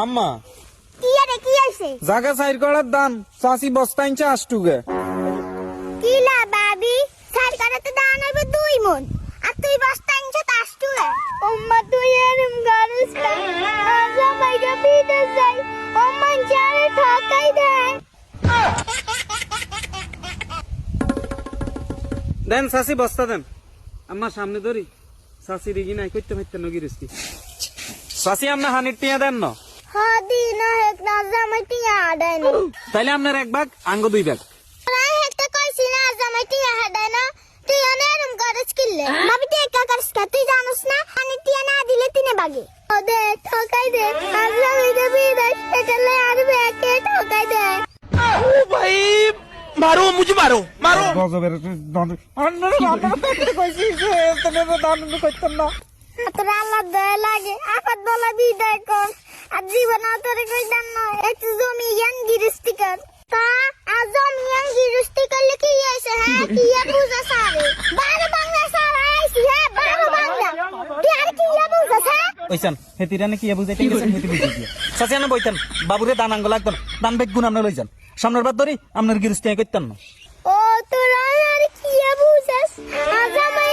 আম্মা কি আরে কি আছে জাগা সাইর করার দান চাষি বস্তা ইঞ্চে আষ্টুগে কি লা বাবি সার কাটাতে দান হবে 2 মন আর তুই বস্তা ইনছে তাষ্টু ওম্মা তুই এরম গারুস না আজা মাইগা বিদে যাই ওম্মা জারে ঠকাই দেয় দেন চাষি বস্তা দেন আম্মা সামনে ধরি চাষি রিগি নাই করতে পারতে নগিরস্তি চাষি আপনি হানির টিয়া দেন না হাদি না এক না জামাইটি আডাই না তাইলে আপনার 1 ভাগ আঙ্গ 2 ভাগ না একটা কইছি না জামাইটি আডাই না তুই এরম গারুস কিলে ভাবি তুই একা করস কা তুই জানোস না আমি টিয়া না দিলে তিনে বাগে ওদে ঠকাই দে আজা মাইগা বিদে এটালে আরবে একে ঠকাই দে ओ भाई मारो मुझे मारो मारो গজবের দন্ড আন্নার আপনার পেটে কইছি যে তুমি তো দান করতেন না তোর আল্লাহ দয়া লাগে আপাত বলা বিদায় কর আর জীবন তোরে কই দান না একটু জমি ইয়ান গিরস্তি কর তা আজ জমি ইয়ান গিরস্তি করলে কি হইছে হ্যাঁ কি বুঝা সারে 12 বাংলা সারা আইছি হ্যাঁ 12 বাংলা তুই আর কি বুঝা হ্যাঁ ওইসান হেতিরানে কি বুঝাইতে গেছেন হেতি বুঝি দিয়া চাচি আনা বইতেন বাবুরে দান আঙ্গ লাগতেন দান বেগ গুণ আপনি লই যান সামনের বার ধরি আপনার গিরস্তি করতেন না ও তোর আর কি বুঝাস আজ আমার